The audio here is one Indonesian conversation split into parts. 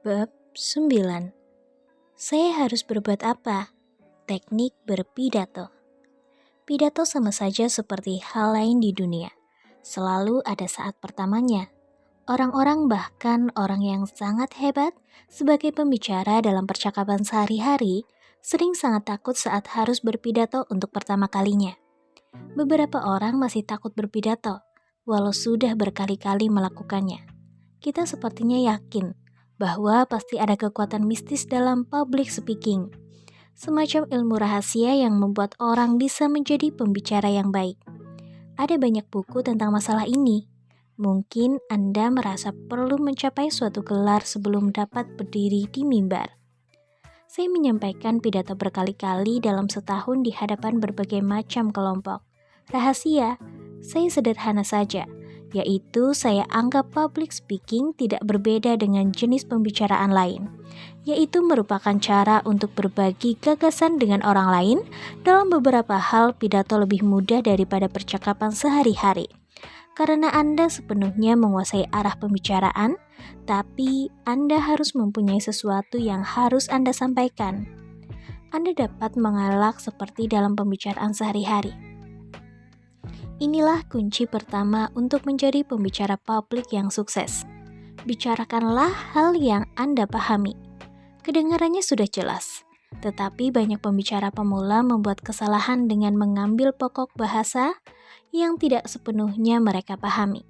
Bab 9. Saya harus berbuat apa? Teknik berpidato. Pidato sama saja seperti hal lain di dunia. Selalu ada saat pertamanya. Orang-orang, bahkan orang yang sangat hebat sebagai pembicara dalam percakapan sehari-hari, sering sangat takut saat harus berpidato untuk pertama kalinya. Beberapa orang masih takut berpidato, walau sudah berkali-kali melakukannya. Kita sepertinya yakin bahwa pasti ada kekuatan mistis dalam public speaking, semacam ilmu rahasia yang membuat orang bisa menjadi pembicara yang baik. Ada banyak buku tentang masalah ini. Mungkin Anda merasa perlu mencapai suatu gelar sebelum dapat berdiri di mimbar. Saya menyampaikan pidato berkali-kali dalam setahun di hadapan berbagai macam kelompok. Rahasia, saya sederhana saja, yaitu saya anggap public speaking tidak berbeda dengan jenis pembicaraan lain, yaitu merupakan cara untuk berbagi gagasan dengan orang lain. Dalam beberapa hal, pidato lebih mudah daripada percakapan sehari-hari, karena Anda sepenuhnya menguasai arah pembicaraan, tapi Anda harus mempunyai sesuatu yang harus Anda sampaikan. Anda dapat mengelak seperti dalam pembicaraan sehari-hari. Inilah kunci pertama untuk menjadi pembicara publik yang sukses. Bicarakanlah hal yang Anda pahami. Kedengarannya sudah jelas, tetapi banyak pembicara pemula membuat kesalahan dengan mengambil pokok bahasa yang tidak sepenuhnya mereka pahami.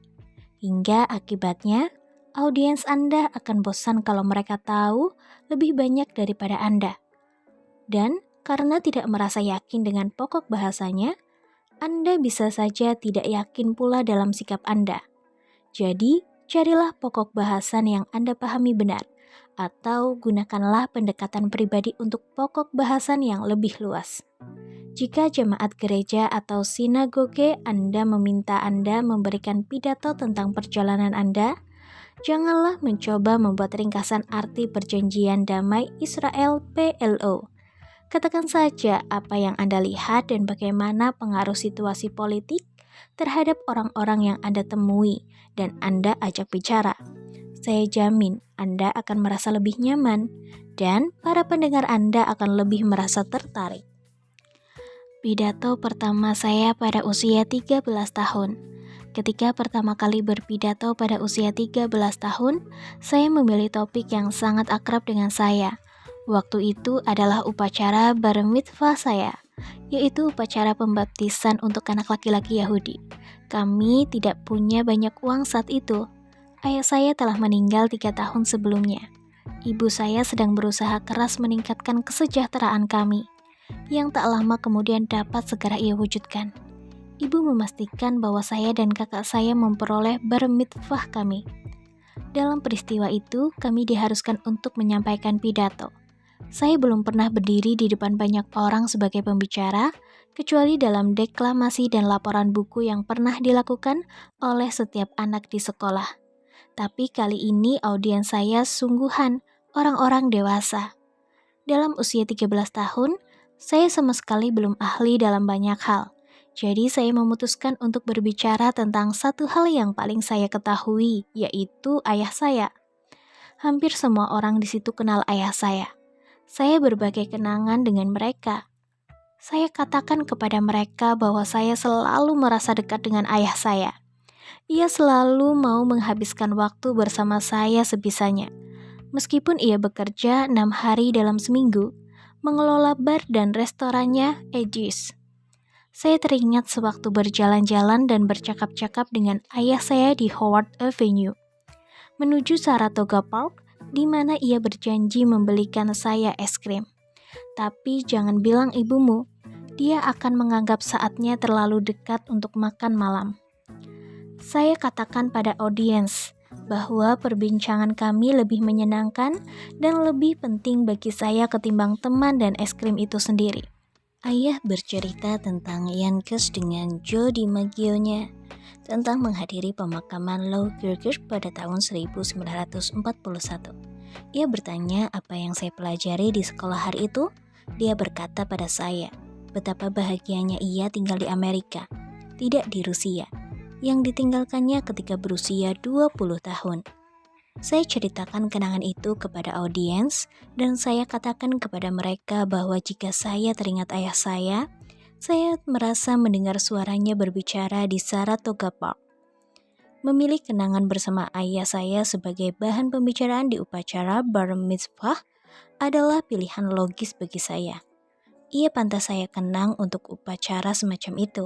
Hingga akibatnya, audiens Anda akan bosan kalau mereka tahu lebih banyak daripada Anda. Dan karena tidak merasa yakin dengan pokok bahasanya, Anda bisa saja tidak yakin pula dalam sikap Anda. Jadi, carilah pokok bahasan yang Anda pahami benar, atau gunakanlah pendekatan pribadi untuk pokok bahasan yang lebih luas. Jika jemaat gereja atau sinagoge Anda meminta Anda memberikan pidato tentang perjalanan Anda, janganlah mencoba membuat ringkasan arti perjanjian damai Israel PLO. Katakan saja apa yang Anda lihat dan bagaimana pengaruh situasi politik terhadap orang-orang yang Anda temui dan Anda ajak bicara. Saya jamin Anda akan merasa lebih nyaman dan para pendengar Anda akan lebih merasa tertarik. Pidato pertama saya pada usia 13 tahun. Ketika pertama kali berpidato pada usia 13 tahun, saya memilih topik yang sangat akrab dengan saya. Waktu itu adalah upacara bar mitzvah saya, yaitu upacara pembaptisan untuk anak laki-laki Yahudi. Kami tidak punya banyak uang saat itu. Ayah saya telah meninggal 3 tahun sebelumnya. Ibu saya sedang berusaha keras meningkatkan kesejahteraan kami, yang tak lama kemudian dapat segera ia wujudkan. Ibu memastikan bahwa saya dan kakak saya memperoleh bar mitzvah kami. Dalam peristiwa itu, kami diharuskan untuk menyampaikan pidato. Saya belum pernah berdiri di depan banyak orang sebagai pembicara, kecuali dalam deklamasi dan laporan buku yang pernah dilakukan oleh setiap anak di sekolah. Tapi kali ini audiens saya sungguhan orang-orang dewasa. Dalam usia 13 tahun, saya sama sekali belum ahli dalam banyak hal. Jadi saya memutuskan untuk berbicara tentang satu hal yang paling saya ketahui, yaitu ayah saya. Hampir semua orang di situ kenal ayah saya. Saya berbagai kenangan dengan mereka. Saya katakan kepada mereka bahwa saya selalu merasa dekat dengan ayah saya. Ia selalu mau menghabiskan waktu bersama saya sebisanya. Meskipun ia bekerja 6 hari dalam seminggu, mengelola bar dan restorannya Edges. Saya teringat sewaktu berjalan-jalan dan bercakap-cakap dengan ayah saya di Howard Avenue, menuju Saratoga Park, di mana ia berjanji membelikan saya es krim. Tapi jangan bilang ibumu, dia akan menganggap saatnya terlalu dekat untuk makan malam. Saya katakan pada audiens bahwa perbincangan kami lebih menyenangkan dan lebih penting bagi saya ketimbang teman dan es krim itu sendiri. Ayah bercerita tentang Yankes dengan Joe DiMaggio-nya, tentang menghadiri pemakaman Lou Gehrig pada tahun 1941. Ia bertanya apa yang saya pelajari di sekolah hari itu. Dia berkata pada saya, betapa bahagianya ia tinggal di Amerika, tidak di Rusia, yang ditinggalkannya ketika berusia 20 tahun. Saya ceritakan kenangan itu kepada audiens dan saya katakan kepada mereka bahwa jika saya teringat ayah saya merasa mendengar suaranya berbicara di Saratoga Park. Memilih kenangan bersama ayah saya sebagai bahan pembicaraan di upacara bar mitzvah adalah pilihan logis bagi saya. Ia pantas saya kenang untuk upacara semacam itu.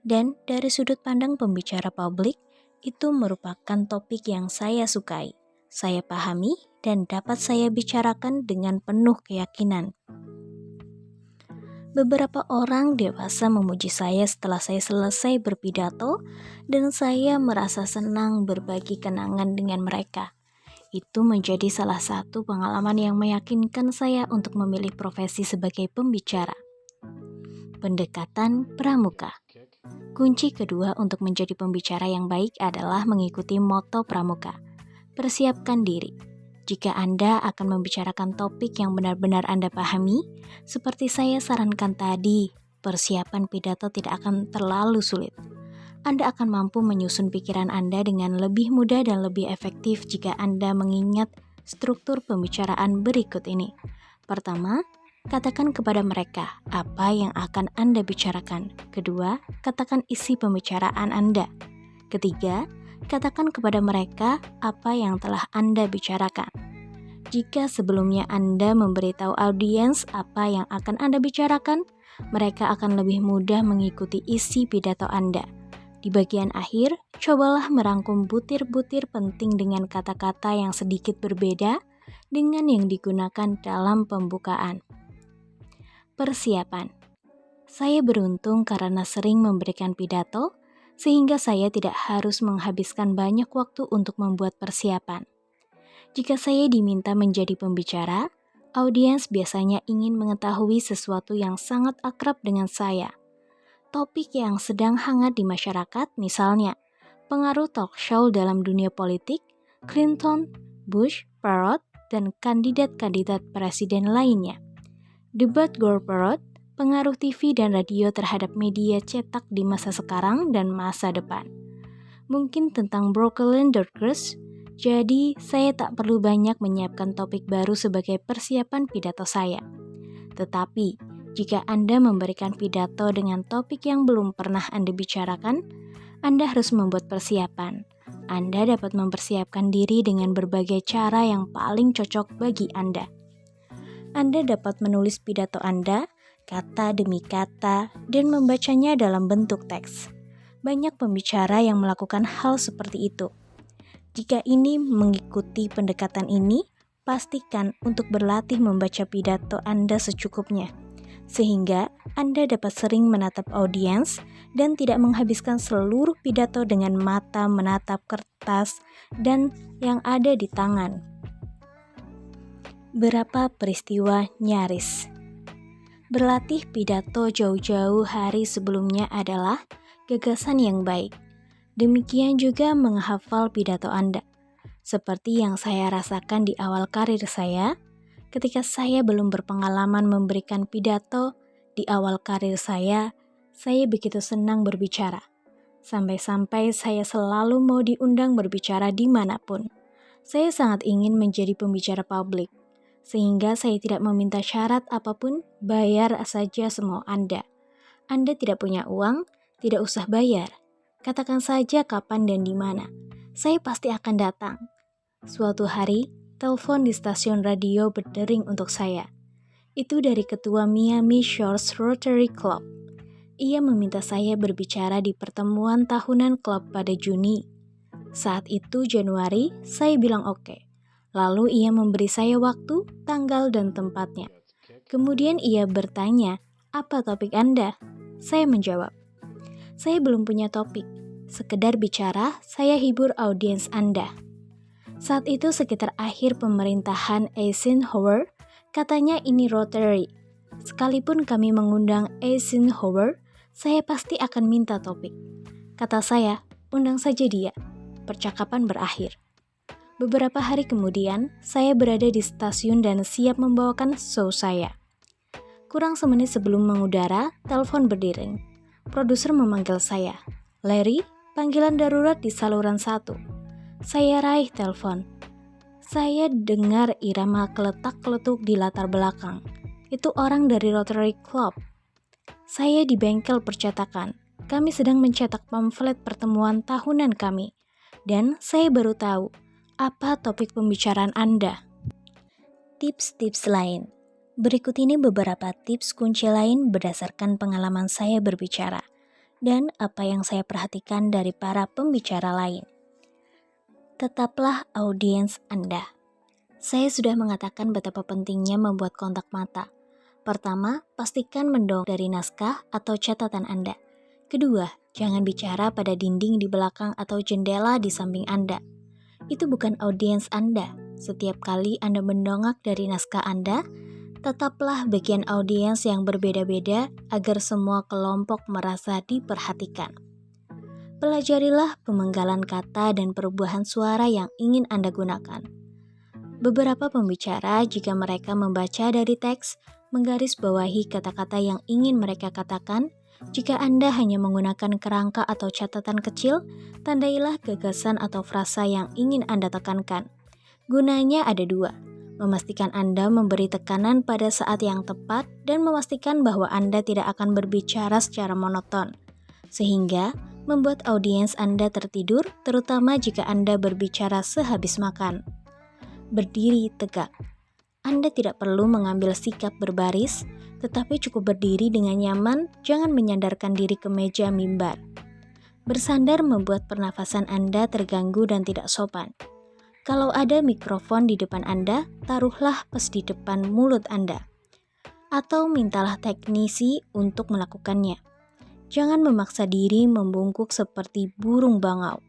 Dan dari sudut pandang pembicara publik, itu merupakan topik yang saya sukai, saya pahami, dan dapat saya bicarakan dengan penuh keyakinan. Beberapa orang dewasa memuji saya setelah saya selesai berpidato, dan saya merasa senang berbagi kenangan dengan mereka. Itu menjadi salah satu pengalaman yang meyakinkan saya untuk memilih profesi sebagai pembicara. Pendekatan pramuka. Kunci kedua untuk menjadi pembicara yang baik adalah mengikuti moto pramuka. Persiapkan diri. Jika Anda akan membicarakan topik yang benar-benar Anda pahami, seperti saya sarankan tadi, persiapan pidato tidak akan terlalu sulit. Anda akan mampu menyusun pikiran Anda dengan lebih mudah dan lebih efektif jika Anda mengingat struktur pembicaraan berikut ini. Pertama, katakan kepada mereka apa yang akan Anda bicarakan. Kedua, katakan isi pembicaraan Anda. Ketiga, katakan kepada mereka apa yang telah Anda bicarakan. Jika sebelumnya Anda memberitahu audiens apa yang akan Anda bicarakan, mereka akan lebih mudah mengikuti isi pidato Anda. Di bagian akhir, cobalah merangkum butir-butir penting dengan kata-kata yang sedikit berbeda dengan yang digunakan dalam pembukaan. Persiapan. Saya beruntung karena sering memberikan pidato, sehingga saya tidak harus menghabiskan banyak waktu untuk membuat persiapan. Jika saya diminta menjadi pembicara, audiens biasanya ingin mengetahui sesuatu yang sangat akrab dengan saya. Topik yang sedang hangat di masyarakat, misalnya pengaruh talk show dalam dunia politik, Clinton, Bush, Perot, dan kandidat-kandidat presiden lainnya. Debat Gore-Perot, pengaruh TV dan radio terhadap media cetak di masa sekarang dan masa depan. Mungkin tentang Brooklyn Dodgers, jadi saya tak perlu banyak menyiapkan topik baru sebagai persiapan pidato saya. Tetapi, jika Anda memberikan pidato dengan topik yang belum pernah Anda bicarakan, Anda harus membuat persiapan. Anda dapat mempersiapkan diri dengan berbagai cara yang paling cocok bagi Anda. Anda dapat menulis pidato Anda, kata demi kata, dan membacanya dalam bentuk teks. Banyak pembicara yang melakukan hal seperti itu. Jika ini mengikuti pendekatan ini, pastikan untuk berlatih membaca pidato Anda secukupnya, sehingga Anda dapat sering menatap audiens dan tidak menghabiskan seluruh pidato dengan mata menatap kertas dan yang ada di tangan. Berapa peristiwa nyaris. Berlatih pidato jauh-jauh hari sebelumnya adalah gagasan yang baik. Demikian juga menghafal pidato Anda. Seperti yang saya rasakan di awal karir saya, ketika saya belum berpengalaman memberikan pidato di awal karir saya begitu senang berbicara. Sampai-sampai saya selalu mau diundang berbicara dimanapun. Saya sangat ingin menjadi pembicara publik, sehingga saya tidak meminta syarat apapun, bayar saja semau Anda. Anda tidak punya uang, tidak usah bayar. Katakan saja kapan dan di mana. Saya pasti akan datang. Suatu hari, telepon di stasiun radio berdering untuk saya. Itu dari ketua Miami Shores Rotary Club. Ia meminta saya berbicara di pertemuan tahunan klub pada Juni. Saat itu Januari, saya bilang oke. Lalu ia memberi saya waktu, tanggal, dan tempatnya. Kemudian ia bertanya, apa topik Anda? Saya menjawab, saya belum punya topik. Sekedar bicara, saya hibur audiens Anda. Saat itu sekitar akhir pemerintahan Eisenhower, katanya ini Rotary. Sekalipun kami mengundang Eisenhower, saya pasti akan minta topik. Kata saya, undang saja dia. Percakapan berakhir. Beberapa hari kemudian, saya berada di stasiun dan siap membawakan show saya. Kurang semenit sebelum mengudara, telepon berdering. Produser memanggil saya. Larry, panggilan darurat di saluran 1. Saya raih telepon. Saya dengar irama keletak-keletuk di latar belakang. Itu orang dari Rotary Club. Saya di bengkel percetakan. Kami sedang mencetak pamflet pertemuan tahunan kami. Dan saya baru tahu apa topik pembicaraan Anda. Tips-tips lain. Berikut ini beberapa tips kunci lain berdasarkan pengalaman saya berbicara dan apa yang saya perhatikan dari para pembicara lain. Tetaplah audiens Anda. Saya sudah mengatakan betapa pentingnya membuat kontak mata. Pertama, pastikan mendong dari naskah atau catatan Anda. Kedua, jangan bicara pada dinding di belakang atau jendela di samping Anda. Itu bukan audiens Anda. Setiap kali Anda mendongak dari naskah Anda, tetaplah bagian audiens yang berbeda-beda agar semua kelompok merasa diperhatikan. Pelajarilah pemenggalan kata dan perubahan suara yang ingin Anda gunakan. Beberapa pembicara, jika mereka membaca dari teks, menggarisbawahi kata-kata yang ingin mereka katakan. Jika Anda hanya menggunakan kerangka atau catatan kecil, tandailah gagasan atau frasa yang ingin Anda tekankan. Gunanya ada dua, memastikan Anda memberi tekanan pada saat yang tepat dan memastikan bahwa Anda tidak akan berbicara secara monoton, sehingga membuat audiens Anda tertidur, terutama jika Anda berbicara sehabis makan. Berdiri tegak. Anda tidak perlu mengambil sikap berbaris, tetapi cukup berdiri dengan nyaman, jangan menyandarkan diri ke meja mimbar. Bersandar membuat pernafasan Anda terganggu dan tidak sopan. Kalau ada mikrofon di depan Anda, taruhlah pas di depan mulut Anda. Atau mintalah teknisi untuk melakukannya. Jangan memaksa diri membungkuk seperti burung bangau.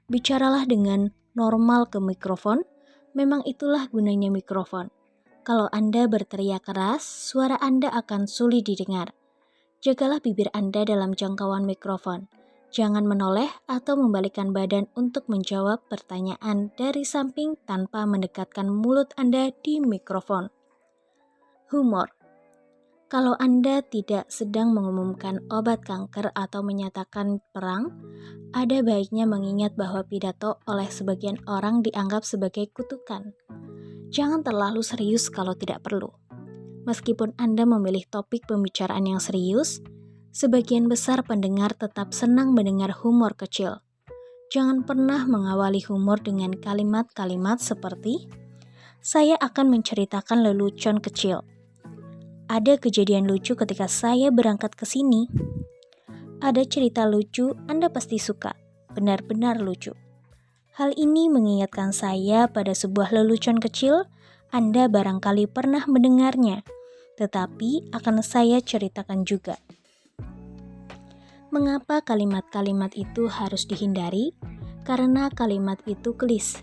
Bicaralah dengan normal ke mikrofon, memang itulah gunanya mikrofon. Kalau Anda berteriak keras, suara Anda akan sulit didengar. Jagalah bibir Anda dalam jangkauan mikrofon. Jangan menoleh atau membalikkan badan untuk menjawab pertanyaan dari samping tanpa mendekatkan mulut Anda di mikrofon. Humor. Kalau Anda tidak sedang mengumumkan obat kanker atau menyatakan perang, ada baiknya mengingat bahwa pidato oleh sebagian orang dianggap sebagai kutukan. Jangan terlalu serius kalau tidak perlu. Meskipun Anda memilih topik pembicaraan yang serius, sebagian besar pendengar tetap senang mendengar humor kecil. Jangan pernah mengawali humor dengan kalimat-kalimat seperti, "Saya akan menceritakan lelucon kecil. Ada kejadian lucu ketika saya berangkat ke sini. Ada cerita lucu, Anda pasti suka. Benar-benar lucu. Hal ini mengingatkan saya pada sebuah lelucon kecil, Anda barangkali pernah mendengarnya, tetapi akan saya ceritakan juga." Mengapa kalimat-kalimat itu harus dihindari? Karena kalimat itu klis.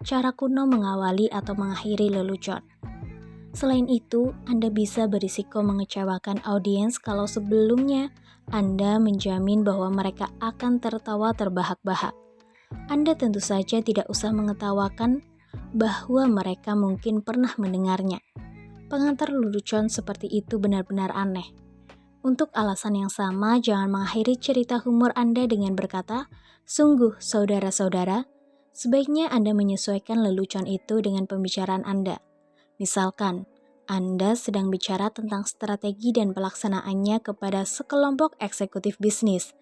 Cara kuno mengawali atau mengakhiri lelucon. Selain itu, Anda bisa berisiko mengecewakan audiens kalau sebelumnya Anda menjamin bahwa mereka akan tertawa terbahak-bahak. Anda tentu saja tidak usah mengetawakan bahwa mereka mungkin pernah mendengarnya. Pengantar lelucon seperti itu benar-benar aneh. Untuk alasan yang sama, jangan mengakhiri cerita humor Anda dengan berkata, "Sungguh, saudara-saudara," sebaiknya Anda menyesuaikan lelucon itu dengan pembicaraan Anda. Misalkan, Anda sedang bicara tentang strategi dan pelaksanaannya kepada sekelompok eksekutif bisnis.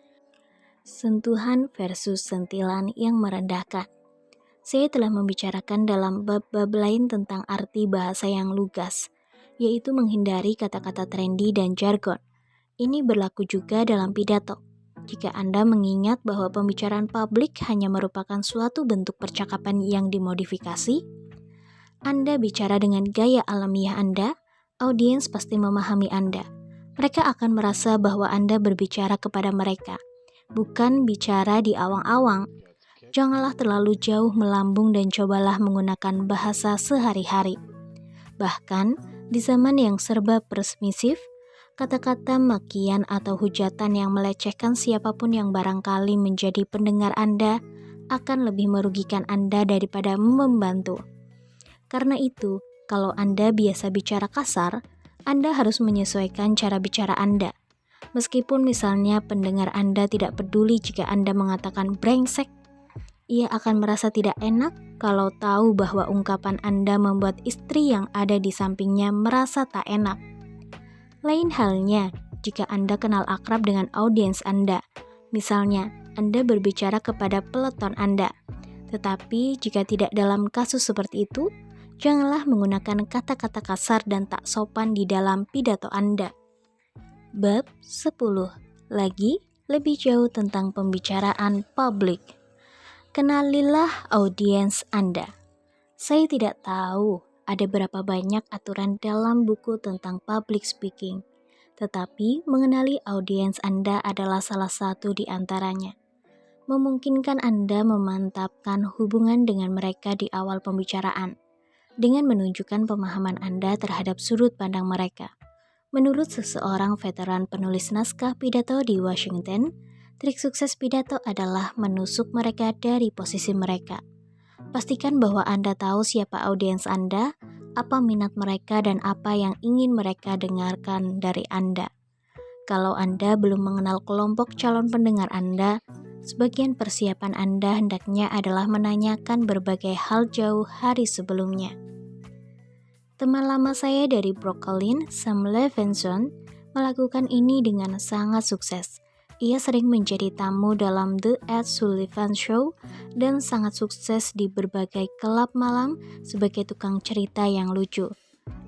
Sentuhan versus sentilan yang merendahkan. Saya telah membicarakan dalam bab-bab lain tentang arti bahasa yang lugas, yaitu menghindari kata-kata trendy dan jargon. Ini berlaku juga dalam pidato. Jika Anda mengingat bahwa pembicaraan publik hanya merupakan suatu bentuk percakapan yang dimodifikasi, Anda bicara dengan gaya alamiah Anda, audiens pasti memahami Anda. Mereka akan merasa bahwa Anda berbicara kepada mereka, bukan bicara di awang-awang. Janganlah terlalu jauh melambung dan cobalah menggunakan bahasa sehari-hari. Bahkan, di zaman yang serba permisif, kata-kata makian atau hujatan yang melecehkan siapapun yang barangkali menjadi pendengar Anda akan lebih merugikan Anda daripada membantu. Karena itu, kalau Anda biasa bicara kasar, Anda harus menyesuaikan cara bicara Anda. Meskipun misalnya pendengar Anda tidak peduli jika Anda mengatakan brengsek, Ia akan merasa tidak enak kalau tahu bahwa ungkapan Anda membuat istri yang ada di sampingnya merasa tak enak. Lain halnya jika Anda kenal akrab dengan audiens Anda. Misalnya, Anda berbicara kepada peleton Anda. Tetapi jika tidak dalam kasus seperti itu, janganlah menggunakan kata-kata kasar dan tak sopan di dalam pidato Anda. Bab 10. Lagi lebih jauh tentang pembicaraan publik. Kenalilah audiens Anda. Saya tidak tahu ada berapa banyak aturan dalam buku tentang public speaking, tetapi mengenali audiens Anda adalah salah satu di antaranya. Memungkinkan Anda memantapkan hubungan dengan mereka di awal pembicaraan, dengan menunjukkan pemahaman Anda terhadap sudut pandang mereka. Menurut seseorang veteran penulis naskah pidato di Washington, trik sukses pidato adalah menusuk mereka dari posisi mereka. Pastikan bahwa Anda tahu siapa audiens Anda, apa minat mereka, dan apa yang ingin mereka dengarkan dari Anda. Kalau Anda belum mengenal kelompok calon pendengar Anda, sebagian persiapan Anda hendaknya adalah menanyakan berbagai hal jauh hari sebelumnya. Teman lama saya dari Brooklyn, Sam Levinson, melakukan ini dengan sangat sukses. Ia sering menjadi tamu dalam The Ed Sullivan Show dan sangat sukses di berbagai kelab malam sebagai tukang cerita yang lucu.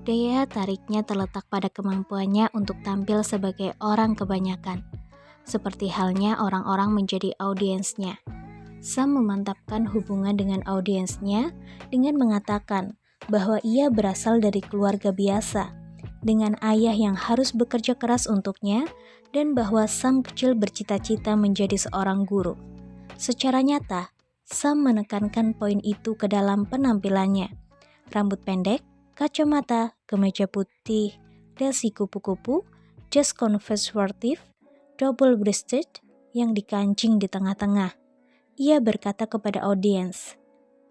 Daya tariknya terletak pada kemampuannya untuk tampil sebagai orang kebanyakan, seperti halnya orang-orang menjadi audiensnya. Sam memantapkan hubungan dengan audiensnya dengan mengatakan bahwa ia berasal dari keluarga biasa, dengan ayah yang harus bekerja keras untuknya, dan bahwa Sam kecil bercita-cita menjadi seorang guru. Secara nyata, Sam menekankan poin itu ke dalam penampilannya. Rambut pendek, kacamata, kemeja putih, dasi kupu-kupu, jas konservatif, double-breasted, yang dikancing di tengah-tengah. Ia berkata kepada audiens,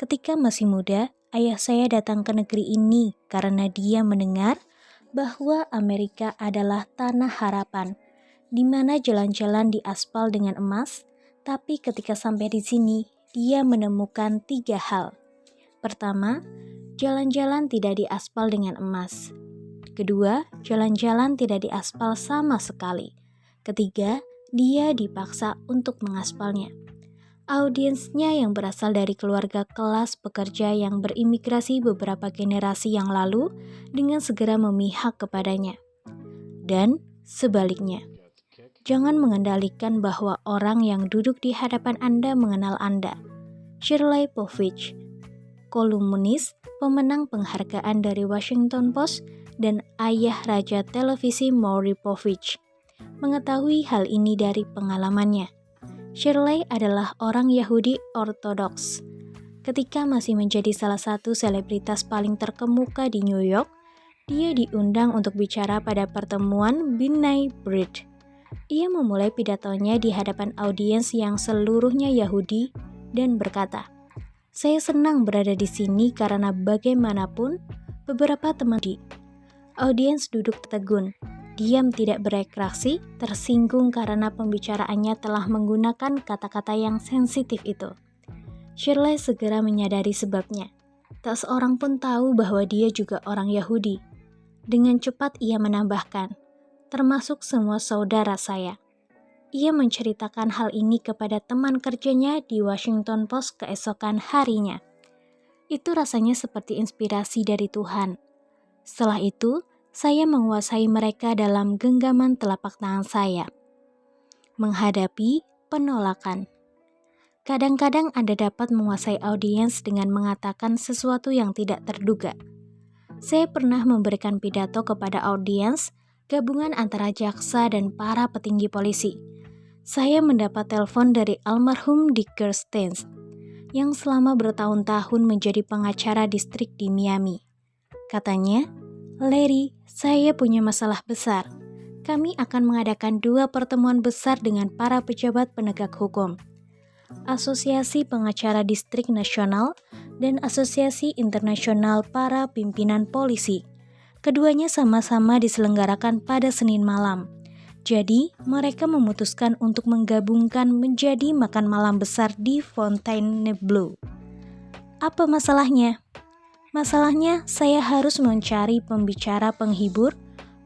"Ketika masih muda, ayah saya datang ke negeri ini karena dia mendengar bahwa Amerika adalah tanah harapan, di mana jalan-jalan diaspal dengan emas, tapi ketika sampai di sini, dia menemukan 3 hal. Pertama, jalan-jalan tidak diaspal dengan emas. Kedua, jalan-jalan tidak diaspal sama sekali. Ketiga, dia dipaksa untuk mengaspalnya." Audiensnya yang berasal dari keluarga kelas pekerja yang berimigrasi beberapa generasi yang lalu dengan segera memihak kepadanya. Dan sebaliknya, jangan mengendalikan bahwa orang yang duduk di hadapan Anda mengenal Anda. Shirley Povich, kolumnis, pemenang penghargaan dari Washington Post, dan ayah raja televisi Maury Povich, mengetahui hal ini dari pengalamannya. Shirley adalah orang Yahudi Ortodoks. Ketika masih menjadi salah satu selebritas paling terkemuka di New York, dia diundang untuk bicara pada pertemuan B'nai B'rith. Ia memulai pidatonya di hadapan audiens yang seluruhnya Yahudi dan berkata, "Saya senang berada di sini karena bagaimanapun beberapa teman di." Audiens duduk tertegun. Diam tidak bereaksi, tersinggung karena pembicaraannya telah menggunakan kata-kata yang sensitif itu. Shirley segera menyadari sebabnya. Tak seorang pun tahu bahwa dia juga orang Yahudi. Dengan cepat ia menambahkan, "Termasuk semua saudara saya." Ia menceritakan hal ini kepada teman kerjanya di Washington Post keesokan harinya. Itu rasanya seperti inspirasi dari Tuhan. Setelah itu, saya menguasai mereka dalam genggaman telapak tangan saya. Menghadapi penolakan. Kadang-kadang Anda dapat menguasai audiens dengan mengatakan sesuatu yang tidak terduga. Saya pernah memberikan pidato kepada audiens, gabungan antara jaksa dan para petinggi polisi. Saya mendapat telepon dari almarhum Dick Gerstein, yang selama bertahun-tahun menjadi pengacara distrik di Miami. Katanya, "Larry, saya punya masalah besar. Kami akan mengadakan 2 pertemuan besar dengan para pejabat penegak hukum. Asosiasi Pengacara Distrik Nasional dan Asosiasi Internasional Para Pimpinan Polisi. Keduanya sama-sama diselenggarakan pada Senin malam. Jadi, mereka memutuskan untuk menggabungkan menjadi makan malam besar di Fontainebleau. Apa masalahnya? Masalahnya, saya harus mencari pembicara penghibur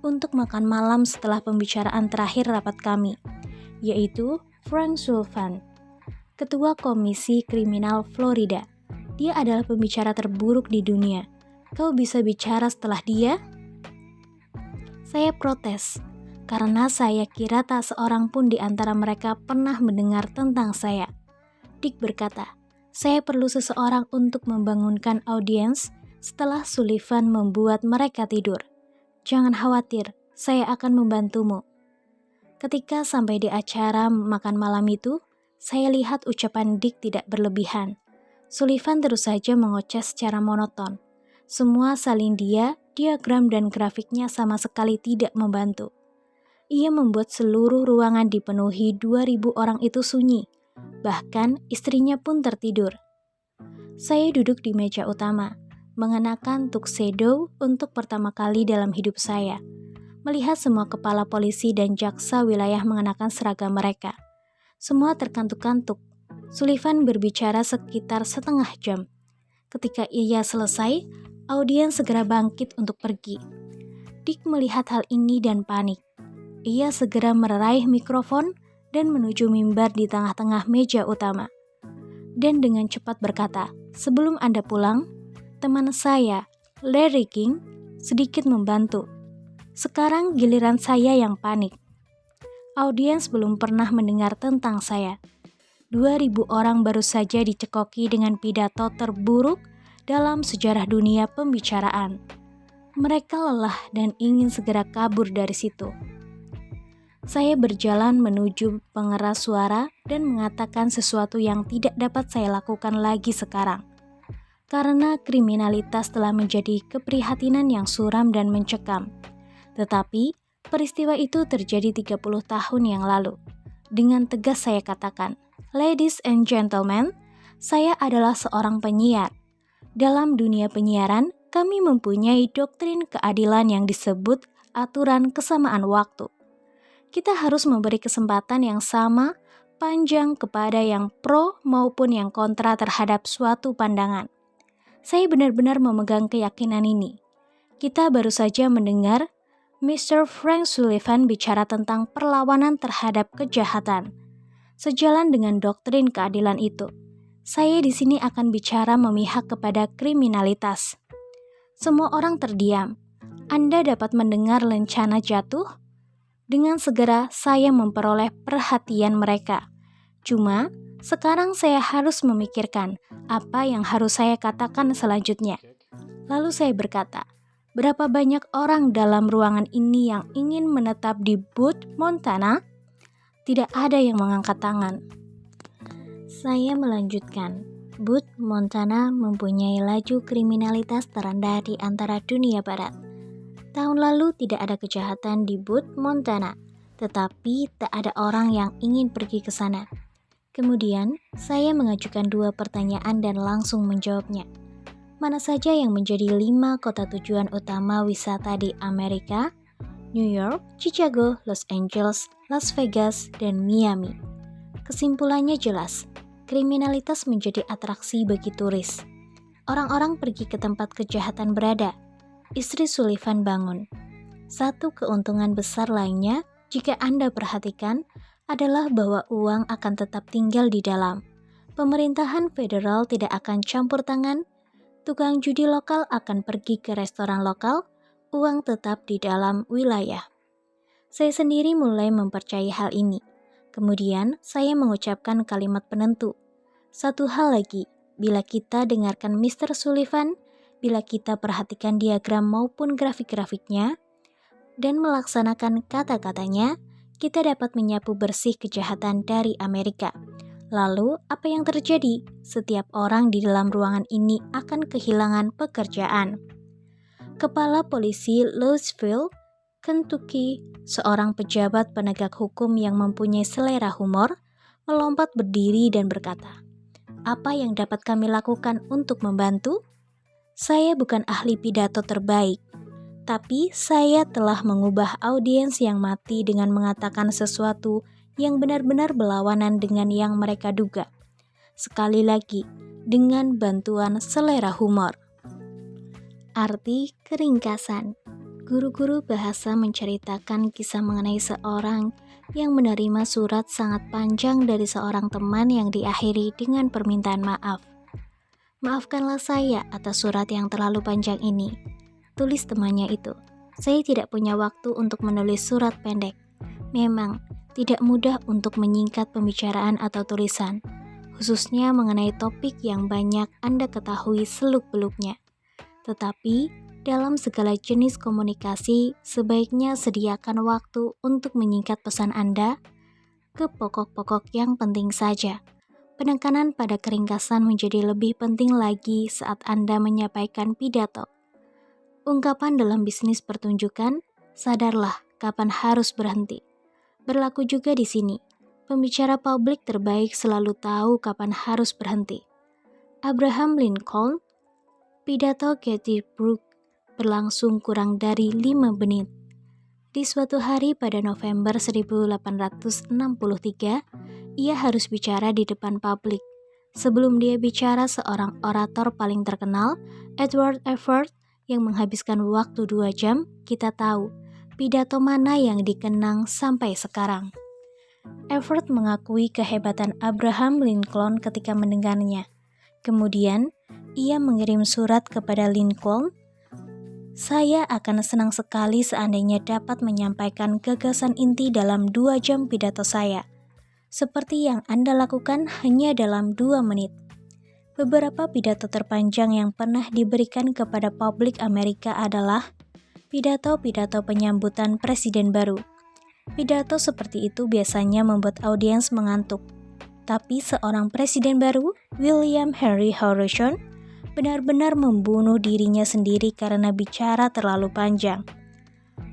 untuk makan malam setelah pembicaraan terakhir rapat kami, yaitu Frank Sullivan, Ketua Komisi Kriminal Florida. Dia adalah pembicara terburuk di dunia. Kau bisa bicara setelah dia? Saya protes, karena saya kira tak seorang pun di antara mereka pernah mendengar tentang saya. Dick berkata, saya perlu seseorang untuk membangunkan audiens setelah Sullivan membuat mereka tidur. Jangan khawatir, saya akan membantumu. Ketika sampai di acara makan malam itu, saya lihat ucapan Dick tidak berlebihan. Sullivan terus saja mengoceh secara monoton. Semua salin diagram dan grafiknya sama sekali tidak membantu. Ia membuat seluruh ruangan dipenuhi 2.000 orang itu sunyi. Bahkan istrinya pun tertidur. Saya duduk di meja utama, mengenakan tuxedo untuk pertama kali dalam hidup saya. Melihat semua kepala polisi dan jaksa wilayah mengenakan seragam mereka. Semua terkantuk-kantuk. Sullivan berbicara sekitar setengah jam. Ketika ia selesai, audiens segera bangkit untuk pergi. Dick melihat hal ini dan panik. Ia segera meraih mikrofon dan menuju mimbar di tengah-tengah meja utama. Dan dengan cepat berkata, sebelum Anda pulang, teman saya, Larry King, sedikit membantu. Sekarang giliran saya yang panik. Audiens belum pernah mendengar tentang saya. 2.000 orang baru saja dicekoki dengan pidato terburuk dalam sejarah dunia pembicaraan. Mereka lelah dan ingin segera kabur dari situ. Saya berjalan menuju pengeras suara dan mengatakan sesuatu yang tidak dapat saya lakukan lagi sekarang. Karena kriminalitas telah menjadi keprihatinan yang suram dan mencekam. Tetapi, peristiwa itu terjadi 30 tahun yang lalu. Dengan tegas saya katakan, Ladies and gentlemen, saya adalah seorang penyiar. Dalam dunia penyiaran, kami mempunyai doktrin keadilan yang disebut aturan kesamaan waktu. Kita harus memberi kesempatan yang sama, panjang kepada yang pro maupun yang kontra terhadap suatu pandangan. Saya benar-benar memegang keyakinan ini. Kita baru saja mendengar Mr. Frank Sullivan bicara tentang perlawanan terhadap kejahatan. Sejalan dengan doktrin keadilan itu, saya di sini akan bicara memihak kepada kriminalitas. Semua orang terdiam. Anda dapat mendengar lencana jatuh? Dengan segera saya memperoleh perhatian mereka. Cuma, sekarang saya harus memikirkan apa yang harus saya katakan selanjutnya. Lalu saya berkata, berapa banyak orang dalam ruangan ini yang ingin menetap di Butte, Montana? Tidak ada yang mengangkat tangan. Saya melanjutkan, Butte, Montana mempunyai laju kriminalitas terendah di antara dunia barat. Tahun lalu tidak ada kejahatan di Butte, Montana, tetapi tak ada orang yang ingin pergi ke sana. Kemudian, saya mengajukan 2 pertanyaan dan langsung menjawabnya. Mana saja yang menjadi 5 kota tujuan utama wisata di Amerika? New York, Chicago, Los Angeles, Las Vegas, dan Miami. Kesimpulannya jelas, kriminalitas menjadi atraksi bagi turis. Orang-orang pergi ke tempat kejahatan berada. Istri Sullivan bangun. Satu keuntungan besar lainnya, jika Anda perhatikan, adalah bahwa uang akan tetap tinggal di dalam. Pemerintahan federal tidak akan campur tangan, tukang judi lokal akan pergi ke restoran lokal, uang tetap di dalam wilayah. Saya sendiri mulai mempercayai hal ini. Kemudian saya mengucapkan kalimat penentu. Satu hal lagi, bila kita dengarkan Mr. Sullivan, bila kita perhatikan diagram maupun grafik-grafiknya, dan melaksanakan kata-katanya, kita dapat menyapu bersih kejahatan dari Amerika. Lalu, apa yang terjadi? Setiap orang di dalam ruangan ini akan kehilangan pekerjaan. Kepala Polisi Louisville, Kentucky, seorang pejabat penegak hukum yang mempunyai selera humor, melompat berdiri dan berkata, "Apa yang dapat kami lakukan untuk membantu? Saya bukan ahli pidato terbaik, Tapi saya telah mengubah audiens yang mati dengan mengatakan sesuatu yang benar-benar berlawanan dengan yang mereka duga. Sekali lagi, dengan bantuan selera humor. Arti keringkasan. Guru-guru bahasa menceritakan kisah mengenai seorang yang menerima surat sangat panjang dari seorang teman yang diakhiri dengan permintaan maaf. Maafkanlah saya atas surat yang terlalu panjang ini. Tulis temannya itu. Saya tidak punya waktu untuk menulis surat pendek. Memang, tidak mudah untuk menyingkat pembicaraan atau tulisan, khususnya mengenai topik yang banyak Anda ketahui seluk-beluknya. Tetapi, dalam segala jenis komunikasi, sebaiknya sediakan waktu untuk menyingkat pesan Anda ke pokok-pokok yang penting saja. Penekanan pada keringkasan menjadi lebih penting lagi saat Anda menyampaikan pidato. Ungkapan dalam bisnis pertunjukan, sadarlah kapan harus berhenti. Berlaku juga di sini. Pembicara publik terbaik selalu tahu kapan harus berhenti. Abraham Lincoln, pidato Gettysburg berlangsung kurang dari 5 menit. Di suatu hari pada November 1863, ia harus bicara di depan publik. Sebelum dia bicara, seorang orator paling terkenal, Edward Everett, yang menghabiskan waktu 2 jam, kita tahu pidato mana yang dikenang sampai sekarang. Everett mengakui kehebatan Abraham Lincoln ketika mendengarnya. Kemudian, ia mengirim surat kepada Lincoln. Saya akan senang sekali seandainya dapat menyampaikan gagasan inti dalam 2 jam pidato saya, seperti yang Anda lakukan hanya dalam 2 menit. Beberapa pidato terpanjang yang pernah diberikan kepada publik Amerika adalah pidato-pidato penyambutan presiden baru. Pidato seperti itu biasanya membuat audiens mengantuk. Tapi seorang presiden baru, William Henry Harrison, benar-benar membunuh dirinya sendiri karena bicara terlalu panjang.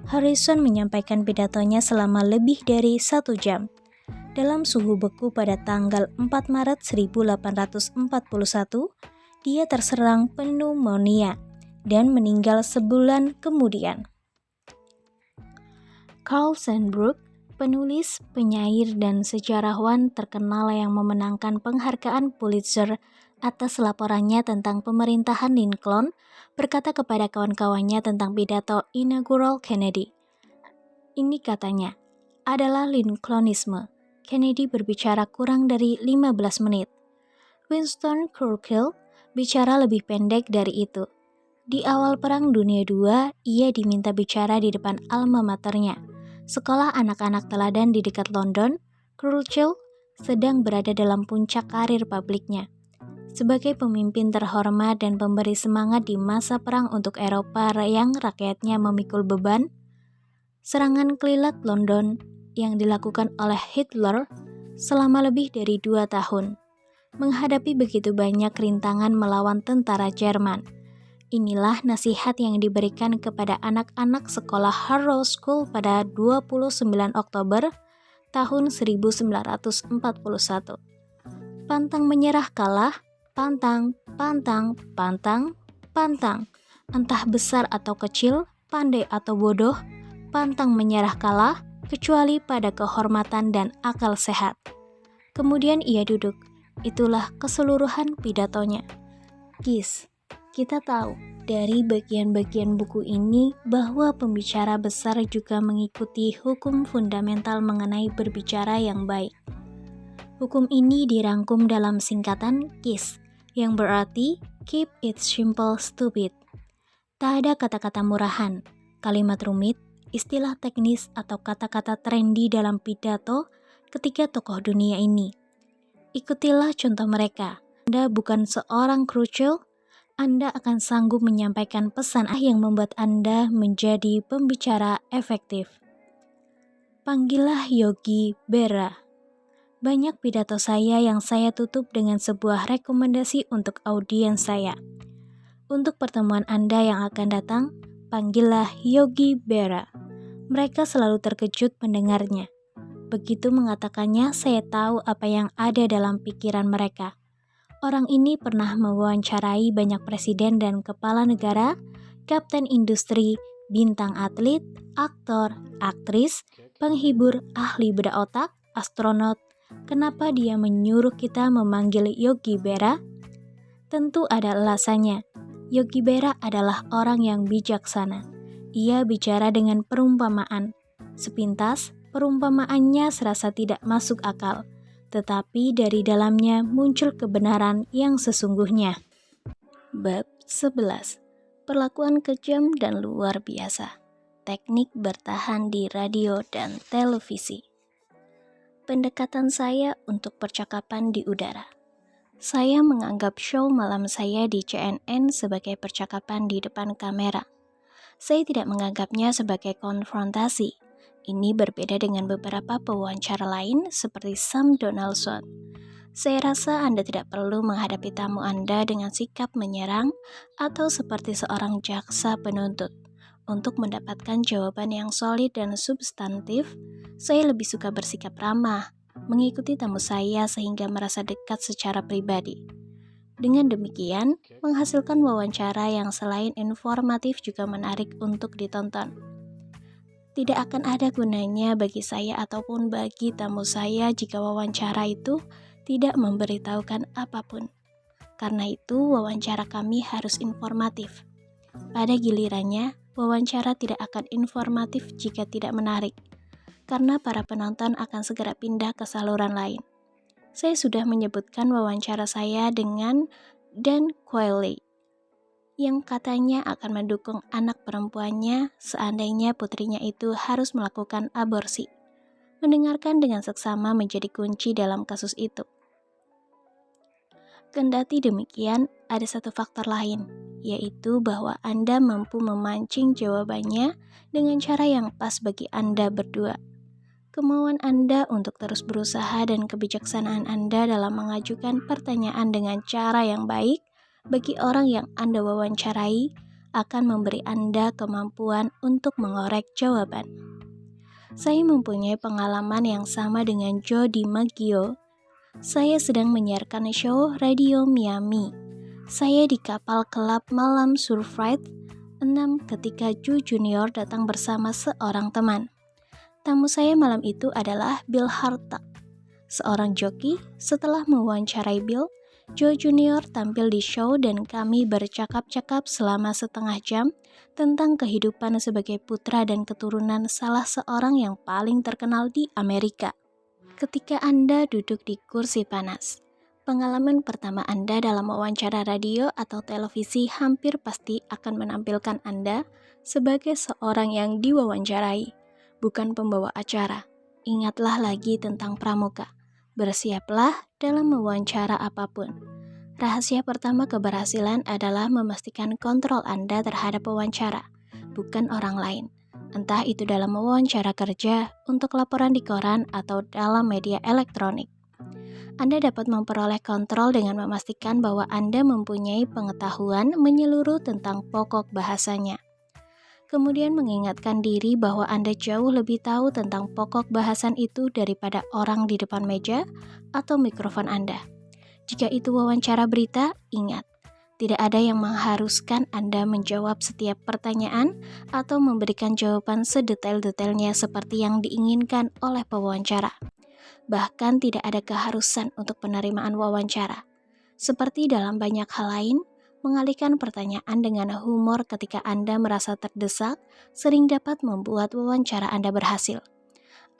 Harrison menyampaikan pidatonya selama lebih dari 1 jam. Dalam suhu beku pada tanggal 4 Maret 1841, dia terserang pneumonia dan meninggal sebulan kemudian. Carl Sandburg, penulis, penyair, dan sejarawan terkenal yang memenangkan penghargaan Pulitzer atas laporannya tentang pemerintahan Lincoln, berkata kepada kawan-kawannya tentang pidato inaugural Kennedy. Ini katanya, adalah Lincolnisme. Kennedy berbicara kurang dari 15 menit. Winston Churchill bicara lebih pendek dari itu. Di awal Perang Dunia II, ia diminta bicara di depan alma maternya, sekolah anak-anak teladan di dekat London. Churchill sedang berada dalam puncak karir publiknya. Sebagai pemimpin terhormat dan pemberi semangat di masa perang untuk Eropa yang rakyatnya memikul beban, serangan kelilat London yang dilakukan oleh Hitler selama lebih dari 2 tahun, menghadapi begitu banyak rintangan melawan tentara Jerman. Inilah nasihat yang diberikan kepada anak-anak sekolah Harrow School pada 29 Oktober tahun 1941. Pantang menyerah kalah, pantang, pantang, pantang, pantang. Entah besar atau kecil, pandai atau bodoh, pantang menyerah kalah, kecuali pada kehormatan dan akal sehat. Kemudian ia duduk. Itulah keseluruhan pidatonya. Guys, kita tahu dari bagian-bagian buku ini bahwa pembicara besar juga mengikuti hukum fundamental mengenai berbicara yang baik. Hukum ini dirangkum dalam singkatan KISS, yang berarti Keep It Simple Stupid. Tak ada kata-kata murahan, kalimat rumit, istilah teknis atau kata-kata trendy dalam pidato ketiga tokoh dunia ini. Ikutilah contoh mereka. Anda bukan seorang Churchill, Anda akan sanggup menyampaikan pesan yang membuat Anda menjadi pembicara efektif. Panggillah Yogi Berra. Banyak pidato saya yang saya tutup dengan sebuah rekomendasi untuk audiens saya. Untuk pertemuan Anda yang akan datang, panggillah Yogi Berra. Mereka selalu terkejut mendengarnya. Begitu mengatakannya, saya tahu apa yang ada dalam pikiran mereka. Orang ini pernah mewawancarai banyak presiden dan kepala negara, kapten industri, bintang atlet, aktor, aktris, penghibur, ahli bedah otak, astronot. Kenapa dia menyuruh kita memanggil Yogi Berra? Tentu ada alasannya. Yogi Berra adalah orang yang bijaksana. Ia bicara dengan perumpamaan. Sepintas, perumpamaannya serasa tidak masuk akal, tetapi dari dalamnya muncul kebenaran yang sesungguhnya. Bab 11. Perlakuan kejam dan luar biasa. Teknik bertahan di radio dan televisi. Pendekatan saya untuk percakapan di udara. Saya menganggap show malam saya di CNN sebagai percakapan di depan kamera. Saya tidak menganggapnya sebagai konfrontasi. Ini berbeda dengan beberapa pewawancara lain seperti Sam Donaldson. Saya rasa Anda tidak perlu menghadapi tamu Anda dengan sikap menyerang atau seperti seorang jaksa penuntut. Untuk mendapatkan jawaban yang solid dan substantif, saya lebih suka bersikap ramah, mengikuti tamu saya sehingga merasa dekat secara pribadi. Dengan demikian, menghasilkan wawancara yang selain informatif juga menarik untuk ditonton. Tidak akan ada gunanya bagi saya ataupun bagi tamu saya jika wawancara itu tidak memberitahukan apapun. Karena itu, wawancara kami harus informatif. Pada gilirannya, wawancara tidak akan informatif jika tidak menarik, karena para penonton akan segera pindah ke saluran lain. Saya sudah menyebutkan wawancara saya dengan Dan Quayle, yang katanya akan mendukung anak perempuannya seandainya putrinya itu harus melakukan aborsi. Mendengarkan dengan seksama menjadi kunci dalam kasus itu. Kendati demikian, ada satu faktor lain, yaitu bahwa Anda mampu memancing jawabannya dengan cara yang pas bagi Anda berdua. Kemauan Anda untuk terus berusaha dan kebijaksanaan Anda dalam mengajukan pertanyaan dengan cara yang baik bagi orang yang Anda wawancarai akan memberi Anda kemampuan untuk mengorek jawaban. Saya mempunyai pengalaman yang sama dengan Joe DiMaggio. Saya sedang menyiarkan show Radio Miami. Saya di kapal kelab malam Surfride 6 ketika Joe Junior datang bersama seorang teman. Tamu saya malam itu adalah Bill Hartog, seorang joki. Setelah mewawancarai Bill, Joe Junior tampil di show dan kami bercakap-cakap selama setengah jam tentang kehidupan sebagai putra dan keturunan salah seorang yang paling terkenal di Amerika. Ketika Anda duduk di kursi panas, pengalaman pertama Anda dalam wawancara radio atau televisi hampir pasti akan menampilkan Anda sebagai seorang yang diwawancarai, bukan pembawa acara. Ingatlah lagi tentang pramuka. Bersiaplah dalam mewawancara apapun. Rahasia pertama keberhasilan adalah memastikan kontrol Anda terhadap wawancara, bukan orang lain. Entah itu dalam wawancara kerja, untuk laporan di koran, atau dalam media elektronik. Anda dapat memperoleh kontrol dengan memastikan bahwa Anda mempunyai pengetahuan menyeluruh tentang pokok bahasanya. Kemudian mengingatkan diri bahwa Anda jauh lebih tahu tentang pokok bahasan itu daripada orang di depan meja atau mikrofon Anda. Jika itu wawancara berita, ingat, tidak ada yang mengharuskan Anda menjawab setiap pertanyaan atau memberikan jawaban sedetail-detailnya seperti yang diinginkan oleh pewawancara. Bahkan tidak ada keharusan untuk penerimaan wawancara. Seperti dalam banyak hal lain, mengalihkan pertanyaan dengan humor ketika Anda merasa terdesak sering dapat membuat wawancara Anda berhasil.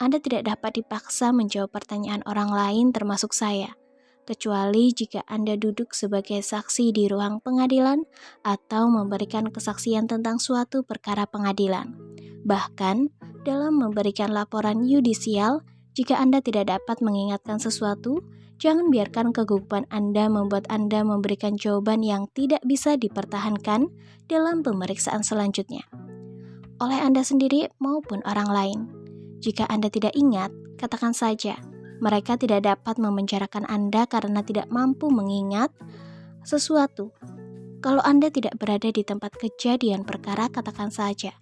Anda tidak dapat dipaksa menjawab pertanyaan orang lain termasuk saya, kecuali jika Anda duduk sebagai saksi di ruang pengadilan atau memberikan kesaksian tentang suatu perkara pengadilan. Bahkan, dalam memberikan laporan yudisial, jika Anda tidak dapat mengingatkan sesuatu, jangan biarkan kegugupan Anda membuat Anda memberikan jawaban yang tidak bisa dipertahankan dalam pemeriksaan selanjutnya, oleh Anda sendiri maupun orang lain. Jika Anda tidak ingat, katakan saja, mereka tidak dapat memenjarakan Anda karena tidak mampu mengingat sesuatu. Kalau Anda tidak berada di tempat kejadian perkara, katakan saja.